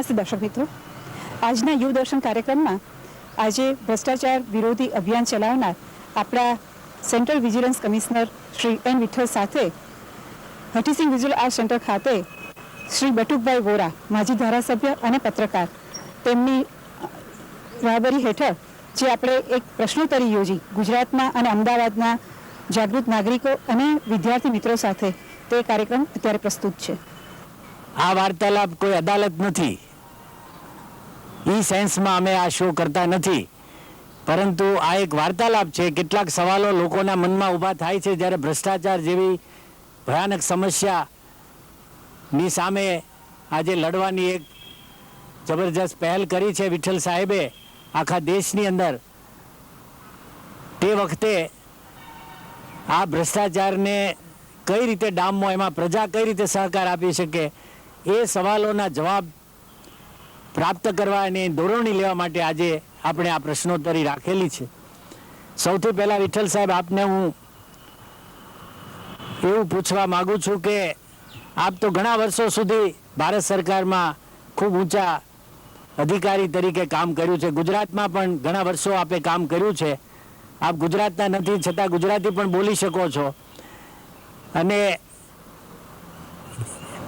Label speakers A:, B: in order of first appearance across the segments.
A: નમસ્તે દર્શક મિત્રો, આજના યુવ દર્શન કાર્યક્રમમાં આજે ભ્રષ્ટાચાર વિરોધી અભિયાન ચલાવનાર આપણા central vigilance commissioner Shri N Vitthal સાથે હઠીસિંહ વિજ્યુઅલ આર્ટ સેન્ટર ખાતે શ્રી બટુકભાઈ વોરા, માજી ધારાસભ્ય અને પત્રકાર, તેમની રાહબરી હેઠળ જે આપણે એક પ્રશ્નોત્તરી યોજી ગુજરાતમાં અને અમદાવાદના જાગૃત નાગરિકો અને વિદ્યાર્થી મિત્રો સાથે, તે કાર્યક્રમ અત્યારે પ્રસ્તુત છે।
B: આ વાર્તાલાપ કોઈ અદાલત નથી, ઈ સેન્સમાં અમે આ શો કરતા નથી, પરંતુ આ એક વાર્તાલાપ છે। કેટલાક સવાલો લોકોના મનમાં ઊભા થાય છે જ્યારે ભ્રષ્ટાચાર જેવી ભયાનક સમસ્યાની સામે આજે લડવાની એક જબરજસ્ત પહેલ કરી છે વિઠ્ઠલ સાહેબે આખા દેશની અંદર। તે વખતે આ ભ્રષ્ટાચારને કઈ રીતે ડામવો, એમાં પ્રજા કઈ રીતે સહકાર આપી શકે, એ સવાલોના જવાબ પ્રાપ્ત કરવા અને દોરવણી લેવા માટે આજે આપણે આ પ્રશ્નોત્તરી રાખેલી છે। સૌથી પહેલાં વિઠ્ઠલ સાહેબ, આપને હું એવું પૂછવા માગું છું કે આપ તો ઘણા વર્ષો સુધી ભારત સરકારમાં ખૂબ ઊંચા અધિકારી તરીકે કામ કર્યું છે, ગુજરાતમાં પણ ઘણા વર્ષો આપે કામ કર્યું છે। આપ ગુજરાતના નથી છતાં ગુજરાતી પણ બોલી શકો છો, અને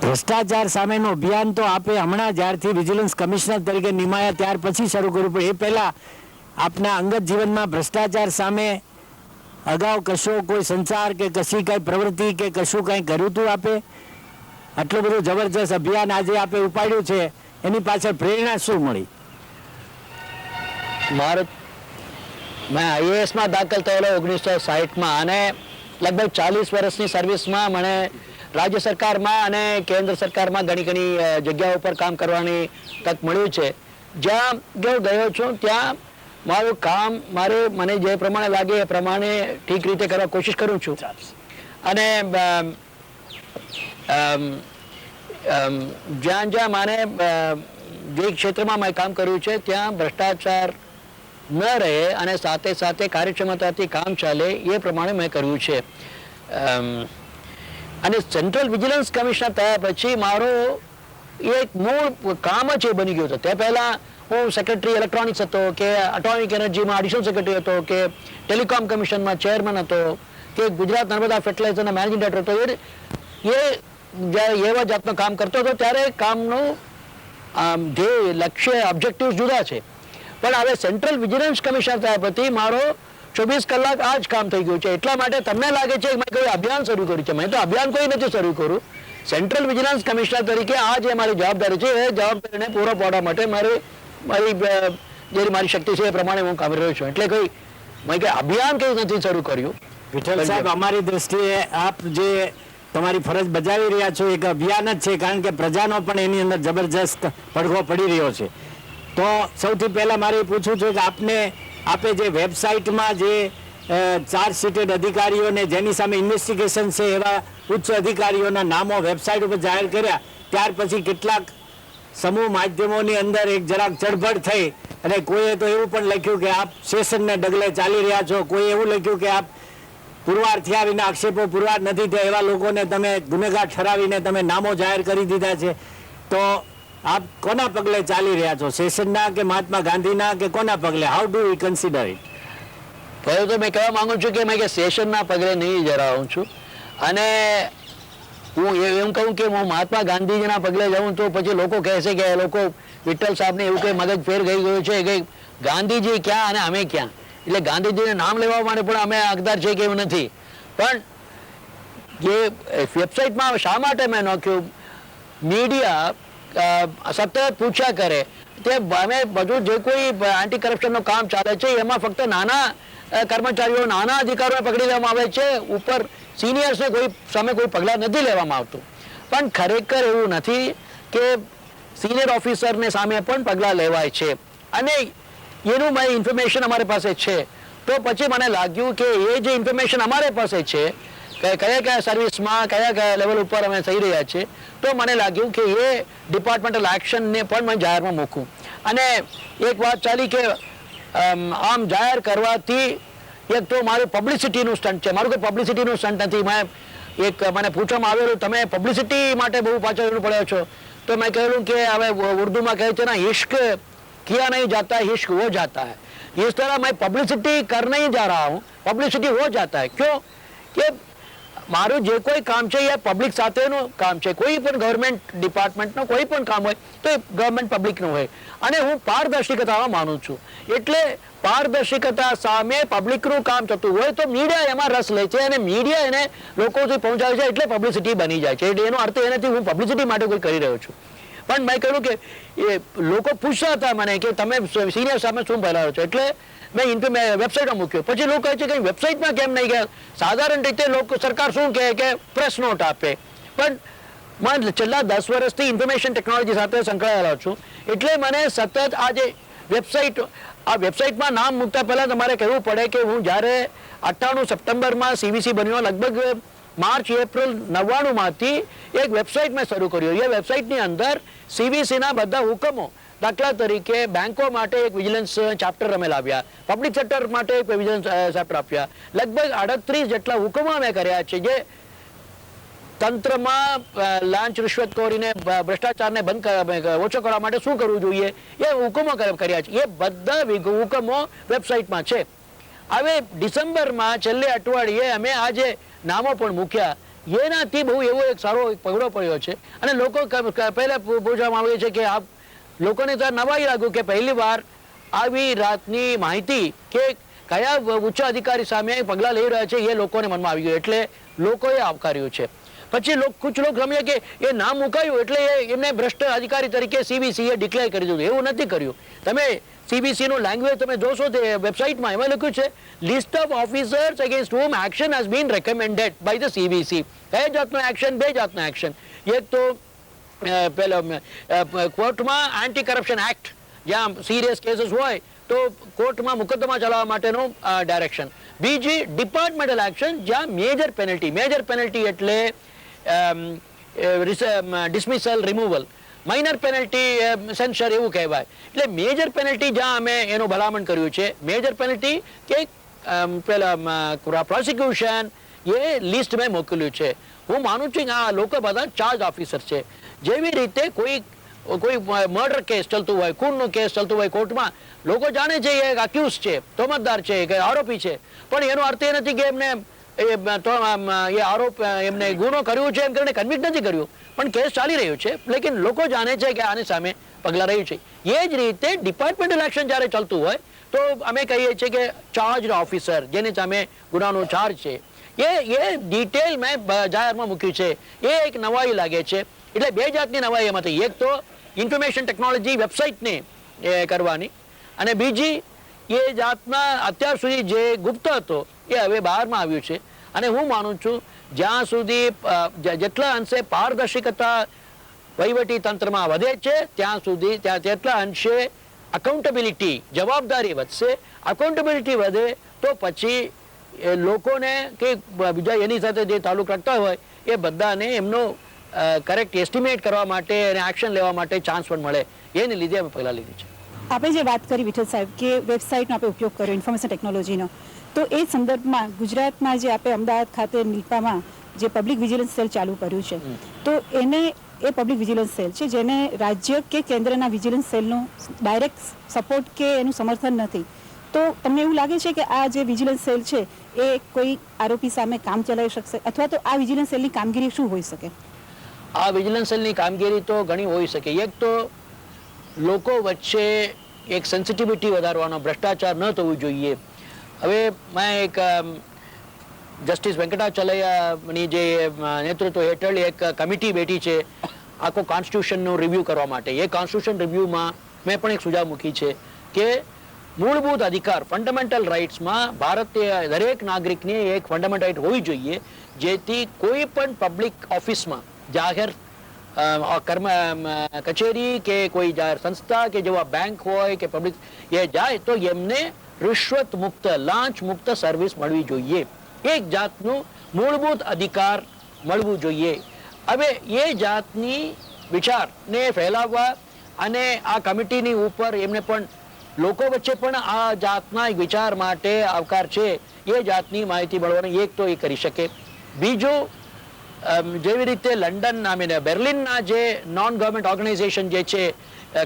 B: ભ્રષ્ટાચાર સામેનું અભિયાન તો આપે હમણાં જ્યારથી વિજિલન્સ કમિશનર તરીકે નિમાયા ત્યાર પછી શરૂ કર્યું, પણ એ પહેલાં આપના અંગત જીવનમાં ભ્રષ્ટાચાર સામે અગાઉ કશો કોઈ સંચાર કે કશી કંઈ પ્રવૃત્તિ કે કશું કંઈ કર્યું હતું આપે? આટલું બધું જબરજસ્ત અભિયાન આજે આપે ઉપાડ્યું છે, એની પાછળ પ્રેરણા શું મળી?
C: मैं IAS में दाखिल थયેલો 1960 में અને लगभग 40 વર્ષની સર્વિસમાં મને રાજ્ય સરકારમાં અને કેન્દ્ર સરકારમાં ઘણી જગ્યાઓ પર કામ કરવાની તક મળ્યું છે। જ્યાં ગયો છું ત્યાં મારું કામ મને જે પ્રમાણે લાગે એ પ્રમાણે ઠીક રીતે કરવા કોશિશ કરું છું। અને જ્યાં મને જે ક્ષેત્રમાં મેં કામ કર્યું છે ત્યાં ભ્રષ્ટાચાર ન રહે અને સાથે સાથે કાર્યક્ષમતાથી કામ ચાલે એ પ્રમાણે મેં કર્યું છે। અને સેન્ટ્રલ વિજિલન્સ કમિશનર થયા પછી મારો એક મૂળ કામ જ એ બની ગયું હતું। તે પહેલાં હું સેક્રેટરી ઇલેક્ટ્રોનિક્સ હતો, કે એટોમિક એનર્જીમાં એડિશનલ સેક્રેટરી હતો, કે ટેલિકોમ કમિશનમાં ચેરમેન હતો, કે ગુજરાત નર્મદા ફર્ટિલાઇઝરના મેનેજિંગ ડાયરેક્ટર હતો। એ જ્યારે એવા જાતનું કામ કરતો હતો ત્યારે કામનું ધ્યેય, લક્ષ્ય, ઓબ્જેક્ટિવ્સ જુદા છે। પણ હવે સેન્ટ્રલ વિજિલન્સ કમિશનર થયા પછી મારો 24 કલાક આ જ કામ થઈ ગયું છે। એટલા માટે તમને લાગે છે કે મેં કોઈ અભિયાન શરૂ કર્યું છે, મેં તો અભિયાન કોઈ નથી શરૂ કર્યું। સેન્ટ્રલ વિજિલન્સ કમિશનર તરીકે આ જે મારી જવાબદારી છે એ જવાબદારીને પૂરો પાડવા માટે મારી શક્તિ છે એ પ્રમાણે હું કામ રહ્યો છું। એટલે મેં કોઈ અભિયાન કંઈ નથી શરૂ કર્યું।
B: વિઠ્ઠલ સાહેબ, અમારી દ્રષ્ટિએ આપ જે તમારી ફરજ બજાવી રહ્યા છો એક અભિયાન જ છે, કારણ કે પ્રજાનો પણ એની અંદર જબરજસ્ત પડઘો પડી રહ્યો છે। તો સૌથી પહેલાં મારે પૂછવું છે કે આપે જે વેબસાઇટમાં જે ચાર્જશીટેડ અધિકારીઓને જેની સામે ઇન્વેસ્ટિગેશન છે એવા ઉચ્ચ અધિકારીઓના નામો વેબસાઇટ ઉપર જાહેર કર્યા, ત્યાર પછી કેટલાક સમૂહ માધ્યમોની અંદર એક જરાક ચળભળ થઈ અને કોઈએ તો એવું પણ લખ્યું કે આપ સેશનને ડગલે ચાલી રહ્યા છો, કોઈ એવું લખ્યું કે આપ પુરવાર થયા વિના આક્ષેપો પુરવાર નથી થયા એવા લોકોને તમે ગુનેગાર ઠરાવીને તમે નામો જાહેર કરી દીધા છે। તો આપ કોના પગલે ચાલી રહ્યા છો, સેશનના કે મહાત્મા ગાંધીના કે કોના પગલે? How do we consider it?
C: પહેલું તો મેં કહેવા માંગુ છું કે મેં સેશનના પગલે નહીં જરાવું છું, અને હું એમ કહું કે હું મહાત્મા ગાંધીજીના પગલે જાઉં તો પછી લોકો કહેશે કે એ લોકો વિઠ્ઠલ સાહેબને એવું કંઈ મગજ ફેર ગઈ ગયું છે કે ગાંધીજી ક્યાં અને અમે ક્યાં। એટલે ગાંધીજીને નામ લેવા માટે પણ અમે હકદાર છે કે એવું નથી। પણ જે વેબસાઇટમાં શા માટે મેં નાખ્યું, મીડિયા સતત પૂછ્યા કરે તે અમે બધું જે કોઈ એન્ટી કરપ્શનનું કામ ચાલે છે એમાં ફક્ત નાના કર્મચારીઓ, નાના અધિકારીઓને પકડી લેવામાં આવે છે, ઉપર સિનિયર્સને કોઈ સામે કોઈ પગલાં નથી લેવામાં આવતું। પણ ખરેખર એવું નથી કે સિનિયર ઓફિસરને સામે પણ પગલાં લેવાય છે, અને એનું ઇન્ફોર્મેશન અમારી પાસે છે। તો પછી મને લાગ્યું કે એ જે ઇન્ફોર્મેશન અમારી પાસે છે કે કયા સર્વિસમાં કયા લેવલ ઉપર અમે થઈ રહ્યા છીએ, તો મને લાગ્યું કે એ ડિપાર્ટમેન્ટલ એક્શનને પણ મેં જાહેરમાં મૂકું। અને એક વાત ચાલી કે આમ જાહેર કરવાથી એક તો મારું પબ્લિસિટીનું સ્ટન્ટ છે, મારું કોઈ પબ્લિસિટીનું સ્ટન્ટ નથી। મને પૂછવામાં આવેલું તમે પબ્લિસિટી માટે બહુ પાછળ પડ્યો છો, તો तो मैं कह लूँ कि હવે ઉર્દू में કહે છે ना, इश्क किया नहीं जाता है, इश्क हो जाता है। इस तरह मैं पब्लिसिटी करने ही जा रहा हूँ, पब्लिसिटी हो जाता है। क्यों कि મારું જે કોઈ કામ છે એ પબ્લિક સાથેનું કામ છે। કોઈ પણ ગવર્મેન્ટ ડિપાર્ટમેન્ટનું કોઈ પણ કામ હોય તો એ ગવર્મેન્ટ પબ્લિકનું હોય, અને હું પારદર્શિકતામાં માનું છું। એટલે પારદર્શિકતા સામે પબ્લિકનું કામ થતું હોય તો મીડિયા એમાં રસ લે છે, અને મીડિયા એને લોકો સુધી પહોંચાડે છે, એટલે પબ્લિસિટી બની જાય છે। એટલે એનો અર્થ એ નથી હું પબ્લિસિટી માટે કોઈ કરી રહ્યો છું। પણ મેં કહ્યું કે એ લોકો પૂછતા હતા મને કે તમે સિનિયર સામે શું ફેલાવો છો, એટલે મેં વેબસાઇટમાં મૂક્યો। પછી લોકો કહે છે કે વેબસાઇટમાં કેમ નહીં ગયા? સાધારણ રીતે લોકો સરકાર શું કહે કે પ્રેસ નોટ આપે, પણ मैं છેલ્લા 10 વર્ષથી ઇન્ફોર્મેશન ટેકનોલોજી સાથે સંકળાયેલો છું, એટલે મને સતત આ જે વેબસાઇટમાં નામ મૂકતા પહેલા તમારે કહેવું પડે કે હું જ્યારે 98 સપ્ટેમ્બરમાં સીવીસી બન્યો, લગભગ માર્ચ એપ્રિલ 99 માંથી એક વેબસાઇટ મેં શરૂ કર્યો। એ વેબસાઇટની અંદર સીવીસીના બધા હુકમો, દાખલા તરીકે બેંકો માટે એક વિજિલન્સ ચેપ્ટર અમે લાવ્યા, પબ્લિક સેક્ટર માટે એક વિજિલન્સ ચેપ્ટર આપ્યા। લગભગ 38 જેટલા હુકમો અમે કર્યા છે, જે તંત્રમાં લાંચ રિશ્વતખોરીને ભ્રષ્ટાચારને ઓછો કરવા માટે શું કરવું જોઈએ એ હુકમો કર્યા છે। એ બધા હુકમો વેબસાઇટમાં છે। હવે ડિસેમ્બરમાં છેલ્લે અઠવાડિયે અમે આ જે નામો પણ મૂક્યા, એનાથી બહુ એવો એક સારો પગડો પડ્યો છે। અને લોકો પહેલા પૂછવામાં આવે છે કે આ લોકોને તો નવાઈ લાગ્યું કે પહેલી વાર આવી રાતની માહિતી કે કયા ઉચ્ચ અધિકારી સામે પગલાં લઈ રહ્યા છે એ લોકોને મનમાં આવી ગયું, એટલે લોકોએ આવકાર્યું છે। પછી कुछ लोग સમજે કે એ નામ મુકાયું એટલે એમને ભ્રષ્ટ અધિકારી તરીકે સીબીસીએ ડિક્લેર કરી દીધું। એવું નથી કર્યું। તમે સીબીસીનું લેંગ્વેજ તમે જોશો તે વેબસાઇટમાં એમાં લખ્યું છે list of officers against whom action has been recommended by the CBC। કયા જાતનો એક્શન? બે જાતનો એક્શન। એક તો પેલો કોર્ટમાં એન્ટી કરપ્શન એક્ટ, જ્યાં સિરિયસ કેસીસ હોય તો કોર્ટમાં મુકદ્દમા ચલાવવા માટેનો ડાયરેક્શન। બીજી ડિપાર્ટમેન્ટલ એક્શન, જ્યાં મેજર પેનલ્ટી એટલે ડિસમિસલ, રિમૂવલ, માઇનર પેનલ્ટી સેન્સર એવું કહેવાય। એટલે મેજર પેનલ્ટી જ્યાં અમે એનું ભલામણ કર્યું છે, મેજર પેનલ્ટી કે પેલા પ્રોસિક્યુશન એ લિસ્ટ મેં મોકલ્યું છે। હું માનું છું કે આ લોકો બધા ચાર્જ ઓફિસર છે। જેવી રીતે કોઈ મર્ડર કેસ ચાલતું હોય, ખૂનનો કેસ ચાલતું હોય કોર્ટમાં, લોકો જાણે છે એ અક્યુઝ છે, તોમતદાર છે કે આરોપી છે, પણ એનો અર્થ એ નથી કે એમને આરોપ એમને ગુનો કર્યો છે એમ કરીને કન્વિક્ટ નથી કર્યું, પણ કેસ ચાલી રહ્યો છે, લેકિન લોકો જાણે છે કે આની સામે પગલાં રહ્યું છે। એ જ રીતે ડિપાર્ટમેન્ટલ એક્શન જ્યારે ચાલતું હોય તો અમે કહીએ છીએ કે ચાર્જ ઓફિસર જેની સામે ગુનાનો ચાર્જ છે, એ ડિટેલ મેં જાહેરમાં મૂક્યું છે। એ એક નવાઈ લાગે છે। એટલે બે જાતની નવાઈ એમાંથી, એક તો ઇન્ફોર્મેશન ટેકનોલોજી વેબસાઇટને કરવાની, અને બીજી એ જાતના અત્યાર સુધી જે ગુપ્ત હતો એ હવે બહારમાં આવ્યું છે। અને હું માનું છું જ્યાં સુધી જેટલા અંશે પારદર્શિકતા વહીવટી તંત્રમાં વધે છે ત્યાં સુધી તેટલા અંશે અકાઉન્ટેબિલિટી, જવાબદારી વધશે। અકાઉન્ટેબિલિટી વધે તો પછી લોકોને કે બીજા એની સાથે જે તાલુક રાખતા હોય એ બધાને એમનો કરેક્ટ એસ્ટિમેટ કરવા માટે અને એક્શન લેવા માટે ચાન્સ પણ મળે। એને લીધે અમે પગલાં લીધી છે।
A: આપણે જે વાત કરી વિઠ્ઠલ સાહેબ કે વેબસાઇટનો આપણે ઉપયોગ કર્યો ઇન્ફોર્મેશન ટેકનોલોજીનો, તો એ સંદર્ભમાં ગુજરાતમાં જે આપણે અમદાવાદ ખાતે નીલપામાં જે પબ્લિક વિજિલન્સ સેલ ચાલુ કર્યું છે, તો એને એ પબ્લિક વિજિલન્સ સેલ છે જેને રાજ્ય કે કેન્દ્રના વિજિલન્સ સેલનો ડાયરેક્ટ સપોર્ટ કે એનું સમર્થન નથી। તો તમને એવું લાગે છે કે આ જે વિજિલન્સ સેલ છે એ કોઈ આરોપી સામે કામ ચલાવી શકશે, અથવા તો આ વિજિલન્સ સેલની કામગીરી શું હોઈ શકે?
C: આ વિજિલન્સ સેલની કામગીરી તો ઘણી હોઈ શકે। એક તો લોકો વચ્ચે એક સેન્સિટિવિટી વધારવાનો, ભ્રષ્ટાચાર ન થવું જોઈએ। હવે મેં એક જસ્ટિસ વેંકટાચલૈયાની જે નેતૃત્વ હેઠળ એક કમિટી બેઠી છે આખો કોન્સ્ટિટ્યુશનનું રિવ્યૂ કરવા માટે। એ કોન્સ્ટિટ્યુશન રિવ્યૂમાં મેં પણ એક સુઝાવ મૂકી છે કે મૂળભૂત અધિકાર, ફંડામેન્ટલ રાઇટ્સમાં ભારતીય દરેક નાગરિકની એક ફંડામેન્ટલ રાઇટ હોવી જોઈએ, જેથી કોઈ પણ પબ્લિક ઓફિસમાં, જાહેર કચેરી કે કોઈ જાહેર સંસ્થા કે જેવા બેંક હોય કે પબ્લિક એ જાય તો એમને રિશ્વત મુક્ત, લાંચ મુક્ત સર્વિસ મળવી જોઈએ। એક જાતનું મૂળભૂત અધિકાર મળવું જોઈએ। હવે એ જાતની વિચારને ફેલાવવા અને આ કમિટીની ઉપર એમને પણ લોકો વચ્ચે પણ આ જાતના વિચાર માટે આવકાર છે, એ જાતની માહિતી મળવાની એક તો એ કરી શકે। બીજો જેવી રીતે લંડન બેર્લિનના જે નોન ગવર્મેન્ટ ઓર્ગેનાઇઝેશન જે છે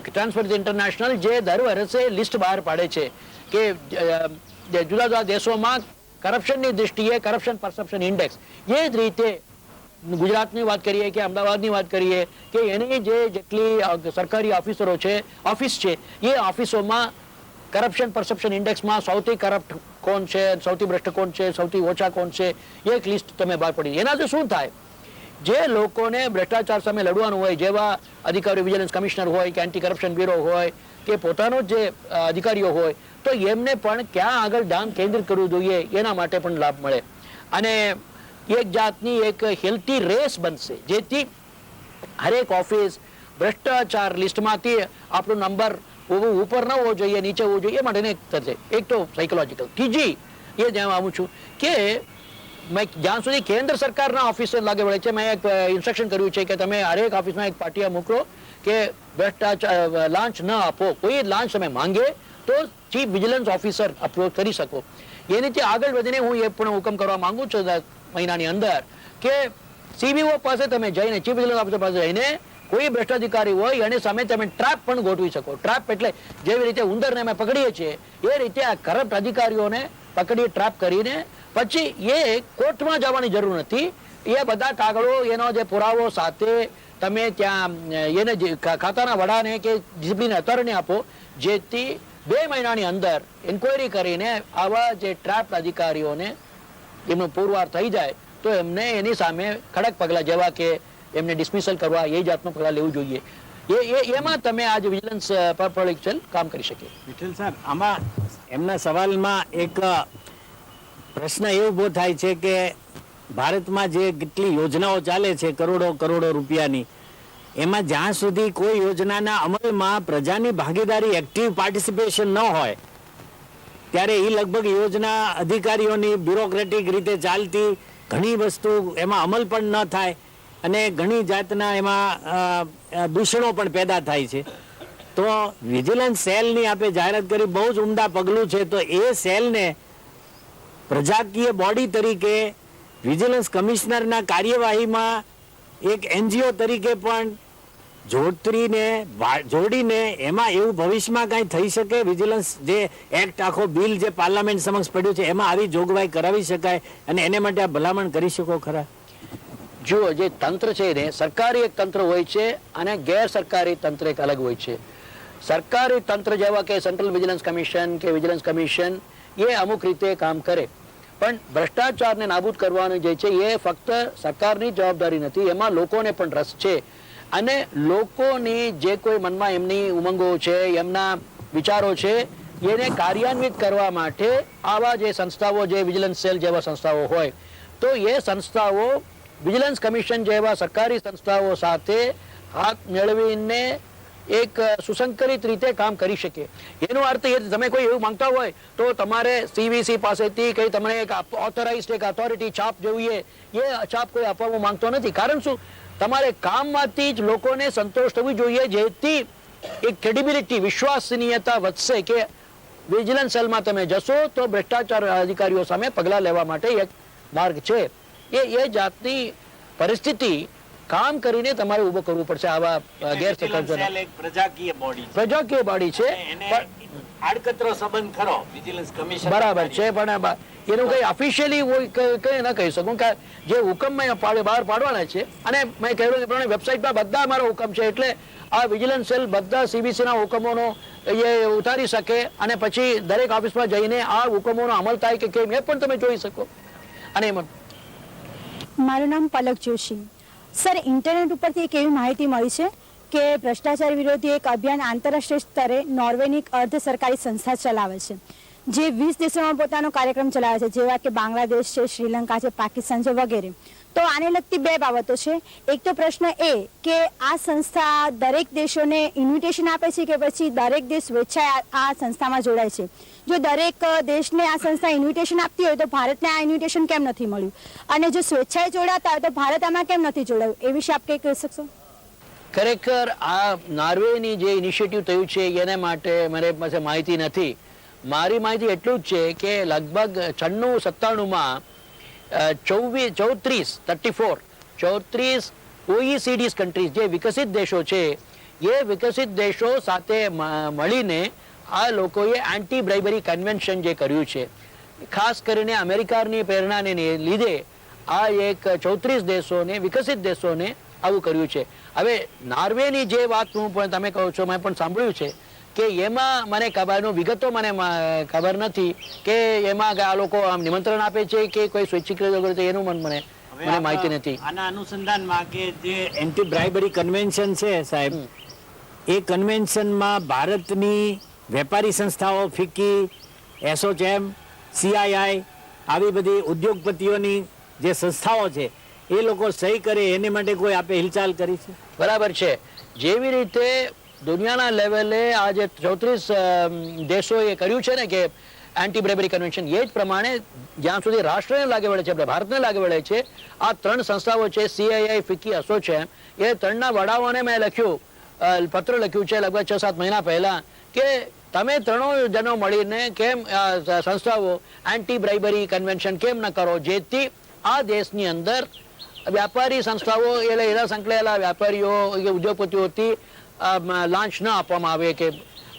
C: ટ્રાન્સપરન્સી ઇન્ટરનેશનલ જે દર વર્ષે લિસ્ટ બહાર પાડે છે કે જુદા જુદા દેશોમાં કરપ્શનની દૃષ્ટિએ કરપ્શન પરસેપ્શન ઇન્ડેક્સ, એ જ રીતે ગુજરાતની વાત કરીએ કે અમદાવાદની વાત કરીએ કે એની જેટલી સરકારી ઓફિસ છે એ ઓફિસોમાં કરપ્શન પરસેપ્શન ઇન્ડેક્સમાં સૌથી કરપ્ટ કોણ છે, સૌથી ભ્રષ્ટ કોણ છે, સૌથી ઓછા કોણ છે, એક લિસ્ટ તમે બહાર પડી. એનાથી શું થાય, જે લોકોને ભ્રષ્ટાચાર સામે લડવાનું હોય, જેવા અધિકારીઓ વિજિલન્સ કમિશનર હોય કે એન્ટી કરપ્શન બ્યુરો હોય કે પોતાનો જે અધિકારીઓ હોય, તો એમને પણ ક્યાં આગળ ધ્યાન કેન્દ્રિત કરવું જોઈએ એના માટે પણ લાભ મળે અને એક જાતની એક હેલ્ધી રેસ બનશે, જેથી હરેક ઓફિસ ભ્રષ્ટાચાર લિસ્ટમાંથી આપણો નંબર ઉપર ન હોવો જોઈએ, નીચે હોવો જોઈએ, એ માટેને થશે. એક તો સાયકોલોજીકલ. ત્રીજી એ જાણવા આવું છું કે મેં જ્યાં સુધી કેન્દ્ર સરકારના ઓફિસર લાગે વળે છે, મેં એક ઇન્સ્ટ્રક્શન કર્યું છે કે તમે હરેક ઓફિસમાં એક પાટિયા મૂકો કે ભ્રષ્ટાચાર લાંચ ન આપો. કોઈ લાંચ તમે માંગે તો ચીફ વિજિલન્સ ઓફિસર અપ્રોચ કરી શકો. એનીથી આગળ વધીને હું એ પણ હુકમ કરવા માંગુ છું મહિનાની અંદર કે સીબીઓ પાસે તમે જઈને, ચીફ વિજિલન્સ ઓફિસર પાસે જઈને કોઈ ભ્રષ્ટાધિકારી હોય એની સામે તમે ટ્રેપ પણ ગોઠવી શકો. ટ્રેપ એટલે જેવી રીતે ઉંદરને અમે પકડીએ છીએ એ રીતે આ કરપ્ટ અધિકારીઓને પકડી ટ્રેપ કરીને પછી એ કોર્ટમાં જવાની જરૂર નથી. એ બધા કાગળો એનો જે પુરાવો સાથે તમે ત્યાં એને ખાતાના વડાને કે ડિસિપ્લિન અથોરિટીને આપો, જેથી 2 મહિનાની અંદર ઇન્કવાયરી કરીને આવા જે ટ્રેપ અધિકારીઓને એમનો પુરવાર થઈ જાય તો એમને એની સામે કડક પગલાં જેવા કે એમને ડિસમિસલ કરવા એ જાતનું પગલાં લેવું જોઈએ. એમાં તમે આજે વિજિલન્સ પબ્લિક સેલ કામ કરી શકે.
B: વિઠ્ઠલ સાહેબ, આમાં એમના સવાલમાં એક પ્રશ્ન એ ઉભો થાય છે કે ભારતમાં જે કેટલી યોજનાઓ ચાલે છે કરોડો રૂપિયાની, એમાં જ્યાં સુધી કોઈ યોજનાના અમલમાં પ્રજાની ભાગીદારી એક્ટિવ પાર્ટિસિપેશન ન હોય ત્યારે એ લગભગ યોજના અધિકારીઓની બ્યુરોક્રેટિક રીતે ચાલતી ઘણી વસ્તુ એમાં અમલ પણ ન થાય અને ઘણી જાતના એમાં દૂષણો પણ પેદા થાય છે. તો વિજિલન્સ સેલની આપે જાહેરાત કરી, બહુ જ ઉમદા પગલું છે. તો એ સેલને પ્રજાકીય બોડી તરીકે વિજિલન્સ કમિશનરના કાર્યવાહીમાં એક એનજીઓ તરીકે પણ જોડીને એમાં એવું ભવિષ્યમાં કઈ થઈ શકે? વિજિલન્સ જે એક્ટ આખો બિલ જે પાર્લામેન્ટ સમક્ષ પડ્યું છે એમાં આવી જોગવાઈ કરાવી શકાય અને એને માટે આ ભલામણ કરી શકો ખરા?
C: જુઓ, જે તંત્ર છે ને, સરકારી એક તંત્ર હોય છે અને ગેર સરકારી તંત્ર એક અલગ હોય છે. સરકારી તંત્ર જેવા કે સેન્ટ્રલ વિજિલન્સ કમિશન કે વિજિલન્સ કમિશન એ અમુક રીતે કામ કરે, પણ ભ્રષ્ટાચારને નાબૂદ કરવાનું જે છે એ ફક્ત સરકારની જવાબદારી નથી, એમાં લોકોને પણ રસ છે અને લોકોની જે કોઈ મનમાં એમની ઉમંગો છે, એમના વિચારો છે, એને કાર્યાન્વિત કરવા માટે આવા જે સંસ્થાઓ, જે વિજિલન્સ સેલ જેવા સંસ્થાઓ હોય, તો એ સંસ્થાઓ વિજિલન્સ કમિશન જેવા સરકારી સંસ્થાઓ સાથે હાથ મેળવીને એક સુસંકલિત રીતે કામ કરી શકે. એનો અર્થ એ તમે કોઈ એવું માંગતા હોય તો તમારે સીવીસી પાસેથી કઈ તમને એક ઓથોરાઇઝ્ડ એક ઓથોરિટી છાપ જોઈએ, એ છાપ કોઈ આપવા માંગતો નથી. કારણ શું, તમારે કામમાંથી જ લોકોને સંતોષ થવી જોઈએ, જેથી એક ક્રેડિબિલિટી, વિશ્વસનીયતા વધશે કે વિજિલન્સ સેલમાં તમે જશો તો ભ્રષ્ટાચાર અધિકારીઓ સામે પગલાં લેવા માટે એક માર્ગ છે. એ જાતની પરિસ્થિતિ કામ કરીને તમારે ઉભો કરવું પડશે. આવા ગેર
B: પ્રજાકીય
C: બોડી છે,
B: આડકતરો સંબંધ ખરો વિજિલન્સ કમિશન
C: બરાબર છે, પણ એનું કઈ ઓફિશિયલી કઈ ન કહી શકું કે જે હુકમ મેં બહાર પાડવાના છે અને મેં કહ્યું કે પ્રમાણે વેબસાઇટમાં બધા અમારા હુકમ છે, એટલે આ વિજિલન્સ સેલ બધા સીબીસી ના હુકમોનો એ ઉતારી શકે અને પછી દરેક ઓફિસમાં જઈને આ હુકમોનો અમલ થાય કે કેમ એ પણ તમે જોઈ શકો. અને એમાં
D: મારું નામ પલક જોશી. સર, ઇન્ટરનેટ ઉપરથી એક એવી માહિતી મળી છે કે ભ્રષ્ટાચાર વિરોધી એક અભિયાન આંતરરાષ્ટ્રીય સ્તરે નોર્વેની એક અર્ધ સરકારી સંસ્થા ચલાવે છે, જે 20 દેશોમાં પોતાનો કાર્યક્રમ ચલાવે છે, જેવા કે બાંગ્લાદેશ છે, શ્રીલંકા છે, પાકિસ્તાન છે વગેરે. તો આને લગતી 2 બાબતો છે. એક તો પ્રશ્ન એ કે આ સંસ્થા દરેક દેશોને ઇન્વિટેશન આપે છે કે પછી દરેક દેશ સ્વેચ્છાએ આ સંસ્થામાં જોડાય છે? જો દરેક દેશને આ સંસ્થા ઇન્વિટેશન આપતી હોય તો ભારતને આ ઇન્વિટેશન કેમ નથી મળ્યું? અને જો સ્વેચ્છાએ જોડાતા હોય તો ભારત આમાં કેમ નથી જોડાયું? એ વિશે આપ કંઈ કહી શકશો?
C: ખરેખર આ નોર્વેની જે ઇનિશિયેટિવ થયું છે એને માટે મારી પાસે માહિતી નથી. મારી માહિતી એટલું જ છે કે લગભગ 96-97માં 34 34 OECD કન્ટ્રીઝ જે વિકસિત દેશો છે એ વિકસિત દેશો સાથે મળીને આ લોકોએ એન્ટી બ્રાઇબરી કન્વેન્શન જે કર્યું છે, ખાસ કરીને અમેરિકાની પ્રેરણાને લીધે આ એક 34 દેશોને વિકસિત દેશોને આવું કર્યું છે. હવે નોર્વેની જે વાત હું પણ તમે કહો છો, મેં પણ સાંભળ્યું છે કે એમાં મને ખબર વિગતો મને ખબર નથી કે એમાં આ લોકો આમ નિમંત્રણ આપે છે કે કોઈ સ્વૈચ્છિક રીતે, એનું મને માહિતી નથી.
B: આના અનુસંધાનમાં કે જે એન્ટી બ્રાઇબરી કન્વેન્શન છે સાહેબ, એ કન્વેન્શનમાં ભારતની વેપારી સંસ્થાઓ, ફિક્કી, એસોચેમ, CII આવી બધી ઉદ્યોગપતિઓની જે સંસ્થાઓ છે એ લોકો સહી કરે એને માટે કોઈ આપે હિલચાલ કરી છે?
C: બરાબર છે. જેવી રીતે દુનિયાના લેવલે આ જે 34 દેશોએ કર્યું છે ને કે એન્ટી બ્રાઇબરી કન્વેન્શન, એ જ પ્રમાણે જ્યાં સુધી રાષ્ટ્રને લાગે વળે છે, આપણે ભારતને લાગે વળે છે, આ 3 સંસ્થાઓ છે CII, ફિક્કી, એસોચેમ, એ 3ના વડાઓને મેં પત્ર લખ્યું છે લગભગ 6-7 મહિના પહેલા કે તમે 3 જણો મળીને કેમ સંસ્થાઓ એન્ટી બ્રાઇબરી કન્વેન્શન કેમ ન કરો, જેથી આ દેશની અંદર વ્યાપારી સંસ્થાઓ એના સંકળાયેલા વેપારીઓ ઉદ્યોગપતિઓથી લાંચ ન આપવામાં આવે કે,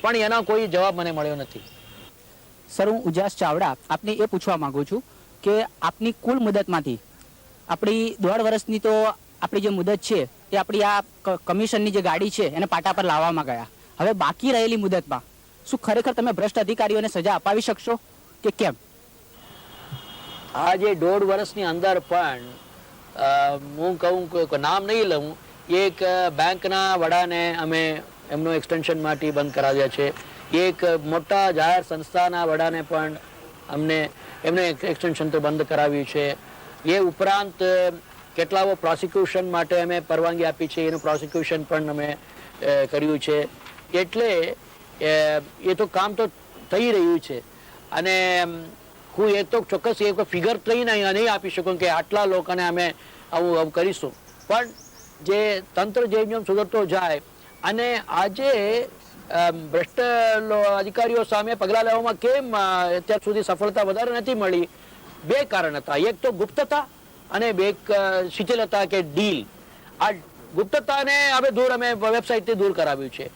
C: પણ એનો કોઈ જવાબ મને મળ્યો નથી.
E: સર, હું ઉજાસ ચાવડા આપને એ પૂછવા માંગુ છું કે આપની કુલ મુદતમાંથી આપણી 1.5 વર્ષની તો આપણી જે મુદત છે એ આપણી આ કમિશનની જે ગાડી છે એને પાટા પર લાવવામાં ગયા. હવે બાકી રહેલી મુદતમાં શું ખરેખર તમે ભ્રષ્ટ અધિકારીઓને સજા અપાવી શકશો કે કેમ?
C: આ જે 1.5 વર્ષની અંદર પણ હું કહું, નામ નહીં લઉં, એક બેંકના વડાને અમે એમનો એક્સટેન્શન માટે બંધ કરાવ્યા છે, એક મોટા જાહેર સંસ્થાના વડાને પણ એમને એક્સટેન્શન તો બંધ કરાવ્યું છે. એ ઉપરાંત કેટલાઓ પ્રોસિક્યુશન માટે અમે પરવાનગી આપી છે, એનું પ્રોસિક્યુશન પણ અમે કર્યું છે. એટલે એ તો કામ તો થઈ રહ્યું છે અને હું એ તો ચોક્કસ એક ફિગર નહીં આપી શકું કે આટલા લોકોને અમે આવું કરીશું, પણ જે તંત્ર જેમ સુધરતો જાય અને આજે ભ્રષ્ટ અધિકારીઓ સામે પગલાં લેવામાં કેમ અત્યાર સુધી સફળતા વધારે નથી મળી, 2 કારણ હતા. એક તો ગુપ્તતા અને એક શિથિલતા કે ડીલ. આ ગુપ્તતાને હવે અમે વેબસાઇટથી દૂર કરાવ્યું છે.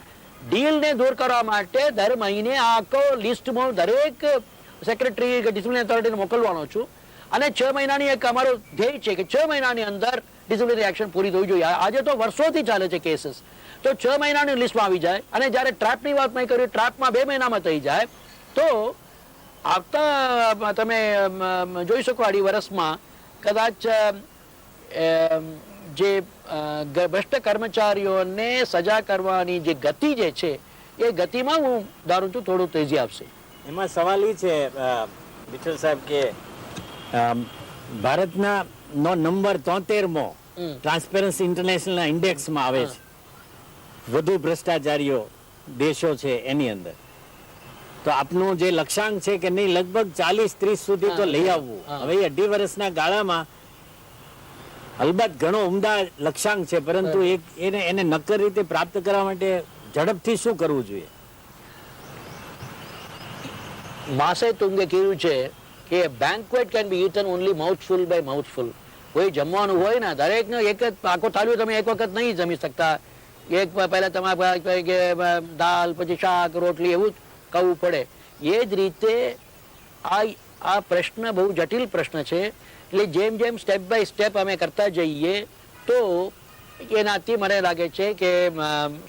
C: ડીલને દૂર કરવા માટે દર મહિને આખો લિસ્ટમાં દરેક સેક્રેટરી કે ડિસિપ્લિનરી ઓથોરિટીને મોકલવાનો છું અને 6 મહિનાની એક અમારો ધ્યેય છે કે 6 મહિનાની અંદર ડિસિપ્લિનરી એક્શન પૂરી થવી જોઈએ. આજે તો વર્ષોથી ચાલે છે કેસીસ, તો 6 મહિનાની લિસ્ટમાં આવી જાય અને જ્યારે ટ્રેપની વાત મેં કરી, ટ્રેપમાં 2 મહિનામાં થઈ જાય તો આવતા તમે જોઈ શકો 2.5 વર્ષમાં કદાચ જે ભ્રષ્ટ કર્મચારીઓને સજા કરવાની જે ગતિ જે છે એ ગતિમાં હું ધારું છું થોડું તેજી આપશે.
B: એમાં સવાલ એ છે વિઠ્ઠલ સાહેબ કે ભારતના નો નંબર 73મો ટ્રાન્સપેરન્સી ઇન્ટરનેશનલના ઇન્ડેક્સમાં આવે છે, વધુ ભ્રષ્ટાચારીઓ દેશો છે એની અંદર. તો આપનું જે લક્ષ્યાંક છે કે નહીં, લગભગ 40-30 સુધી તો લઈ આવવું. હવે 2.5 વર્ષના ગાળામાં અલબત્ત ઘણો ઉમદા લક્ષ્યાંક છે, પરંતુ એને નક્કર રીતે પ્રાપ્ત કરવા માટે ઝડપથી શું કરવું જોઈએ?
C: માસે તુંગે કીધું છે કે banquet can be eaten only mouthful by mouthful. કોઈ જમવાનું હોય ને દરેકને એક જ આખો થાળીઓ તમે એક વખત નહીં જમી શકતા. એક પહેલા તમારે દાળ, પછી શાક, રોટલી એવું કહવું પડે. એ જ રીતે આ પ્રશ્ન બહુ જટિલ પ્રશ્ન છે. એટલે જેમ સ્ટેપ બાય સ્ટેપ અમે કરતા જઈએ તો એનાથી મને લાગે છે કે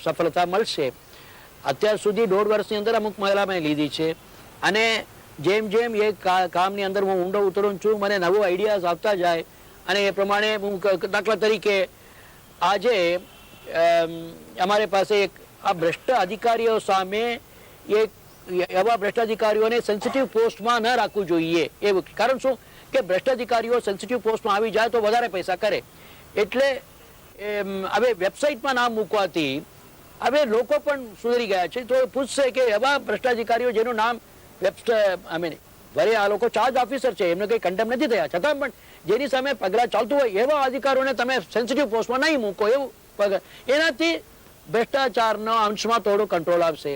C: સફળતા મળશે. અત્યાર સુધી 1.5 વર્ષની અંદર અમુક મહિલા મેં લીધી છે અને જેમ એ કામની અંદર હું ઊંડો ઉતરું છું, મને નવો આઈડિયાઝ આવતા જાય અને એ પ્રમાણે હું દાખલા તરીકે આજે અમારી પાસે એક આ ભ્રષ્ટ અધિકારીઓ સામે એક એવા ભ્રષ્ટ અધિકારીઓને સેન્સિટિવ પોસ્ટમાં ન રાખવું જોઈએ. એવું કારણ શું કે ભ્રષ્ટ અધિકારીઓ સેન્સિટિવ પોસ્ટમાં આવી જાય તો વધારે પૈસા કરે. એટલે હવે વેબસાઇટમાં નામ મૂકવાથી હવે લોકો પણ સુધરી ગયા છે, તો પૂછશે કે એવા ભ્રષ્ટાધિકારીઓ જેનું નામ વરે આ લોકો ચાર્જ ઓફિસર છે, એમને કંઈ કન્ટેમ નથી થયા, છતાં પણ જેની સામે પગલાં ચાલતું હોય એવા અધિકારીઓને તમે સેન્સિટિવ પોસ્ટમાં નહીં મૂકો. એવું એનાથી ભ્રષ્ટાચારનો અંશમાં થોડું કંટ્રોલ આવશે.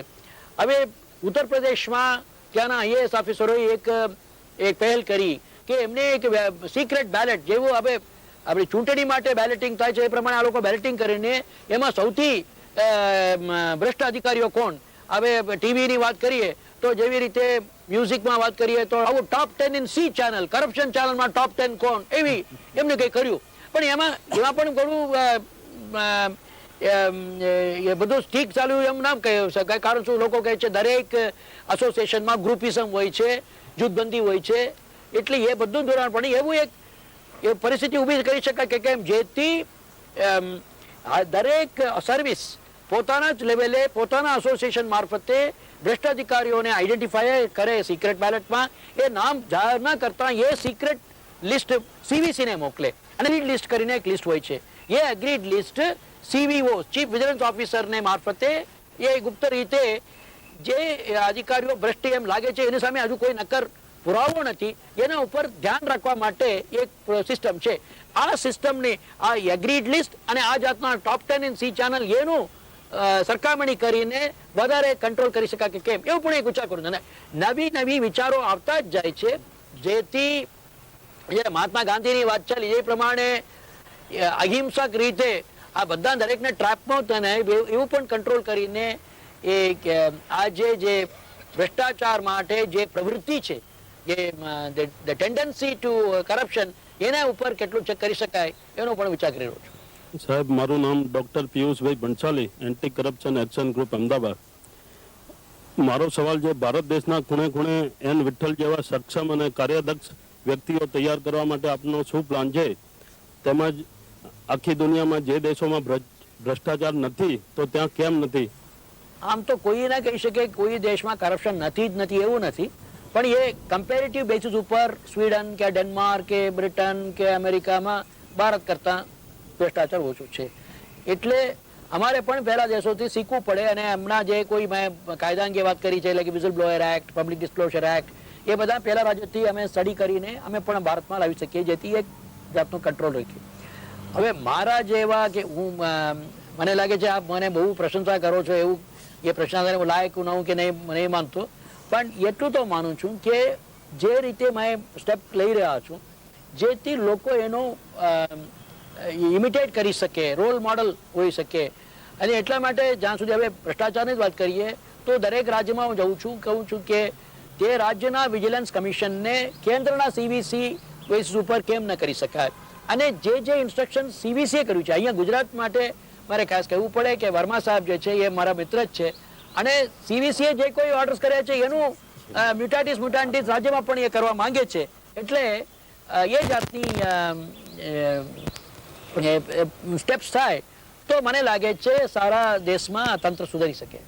C: હવે ઉત્તર પ્રદેશમાં ત્યાંના IAS ઓફિસરોએ એક પહેલ કરી કે એમને એક સિક્રેટ બેલેટ જેવું હવે આપણી ચૂંટણી માટે બેલેટિંગ થાય છે એ પ્રમાણે આ લોકો બેલેટિંગ કરીને એમાં સૌથી ભ્રષ્ટ અધિકારીઓ કોણ. હવે ટીવીની વાત કરીએ તો જેવી રીતે મ્યુઝિકમાં વાત કરીએ તો આવું ટોપ 10 ઇન સી ચેનલ, કરપ્શન ચેનલમાં ટોપ 10 કોણ, એવી એમને કંઈ કર્યું. પણ એમાં પણ ઘણું એ બધું ઠીક ચાલ્યું એમ ના કહી શકાય. કારણ શું, લોકો કહે છે દરેક એસોસિએશનમાં ગ્રુપિઝમ હોય છે, જૂથબંધી હોય છે, એટલે એ બધું ધોરણ પણ એવું એક એ પરિસ્થિતિ ઊભી કરી શકાય કે કેમ જેથી દરેક સર્વિસ પોતાના જ લેવલે પોતાના એસોસિએશન મારફતે ભ્રષ્ટ અધિકારીઓને આઈડેન્ટિફાય કરે સિક્રેટ બેલેટમાં, એ નામ જાહેર ન કરતા એ સિક્રેટ લિસ્ટ સીવીસીને મોકલે. અને લિસ્ટ કરીને એક લિસ્ટ હોય છે, એ એગ્રીડ લિસ્ટ સીવીઓ ચીફ વિજિલન્સ ઓફિસરને મારફતે એ ગુપ્ત રીતે જે અધિકારીઓ ભ્રષ્ટ એમ લાગે છે એની સામે હજુ કોઈ નક્કર પુરાવો નથી, એના ઉપર ધ્યાન રાખવા માટે એક સિસ્ટમ છે. આ સિસ્ટમની આ એગ્રીડ લિસ્ટ અને આ જાતના ટોપ 10 ઇન સી ચેનલ એનું સરખામણી કરીને વધારે કંટ્રોલ કરી શકાય કે કેમ, એવું પણ એક વિચાર કરું. નવી નવી વિચારો આવતા જ જાય છે, જેથી જે મહાત્મા ગાંધીની વાત ચાલી એ પ્રમાણે અહિંસક રીતે આ બધા દરેકને ટ્રેપમાં એવું પણ કંટ્રોલ કરીને આજે જે ભ્રષ્ટાચાર માટે જે પ્રવૃત્તિ છે, જે ધ ટેન્ડન્સી ટુ કરપ્શન, એના ઉપર કેટલું ચેક કરી શકાય એનો પણ વિચાર કરી રહ્યો છું.
F: સાહેબ, મારું નામ ડૉક્ટર પિયુષભાઈ Bhansali, anti corruption action group Ahmedabad. મારો સવાલ છે, ભારત દેશના ખૂણે ખૂણે એન વિઠ્ઠલ જેવા સક્ષમ અને કાર્યદક્ષ વ્યક્તિઓ તૈયાર કરવા માટે આપનો શું પ્લાન છે? તેમજ આખી દુનિયામાં જે દેશોમાં ભ્રષ્ટાચાર નથી તો ત્યાં કેમ નથી?
C: આમ તો કોઈ ના કહી શકે કોઈ દેશમાં કરપ્શન નથી જ નથી એવું નથી, પણ એ કમ્પેરેટિવ બેસિસ ઉપર સ્વીડન કે ડેનમાર્ક કે બ્રિટન કે અમેરિકામાં ભારત કરતાં ભ્રષ્ટાચાર ઓછું છે. એટલે અમારે પણ પહેલા દેશોથી શીખવું પડે. અને હમણાં જે કોઈ મેં કાયદા અંગે વાત કરી છે, એટલે કે whistle blower act, public disclosure act, એ બધા પહેલા રાજ્યોથી અમે સ્ટડી કરીને અમે પણ ભારતમાં લાવી શકીએ, જેથી એક જાતનો કંટ્રોલ રાખીએ. હવે મારા જેવા કે મને લાગે છે આપ મને બહુ પ્રશંસા કરો છો, એવું એ પ્રશંસા લાયક હું કે નહીં મને માનતો, પણ એટલું તો માનું છું કે જે રીતે મેં સ્ટેપ લઈ રહ્યા છું જેથી લોકો એનો ઇમિટેટ કરી શકે, રોલ મોડલ હોઈ શકે. અને એટલા માટે જ્યાં સુધી હવે ભ્રષ્ટાચારની જ વાત કરીએ તો દરેક રાજ્યમાં હું જઉં છું, કહું છું કે તે રાજ્યના વિજિલન્સ કમિશનને કેન્દ્રના સીવીસી બેસિસ ઉપર કેમ ન કરી શકાય. અને જે ઇન્સ્ટ્રક્શન સીવીસીએ કર્યું છે, અહીંયા ગુજરાત માટે મારે ખાસ કહેવું પડે કે વર્મા સાહેબ જે છે એ મારા મિત્ર જ છે, અને સીવીસીએ જે કોઈ ઓર્ડર્સ કર્યા છે એનું મ્યુટાટિસ મ્યુટાન્ટિસ રાજ્યમાં પણ એ કરવા માંગે છે. એટલે એ જાતની સ્ટેપ્સ થાય તો મને લાગે છે સારા દેશમાં તંત્ર સુધરી શકે.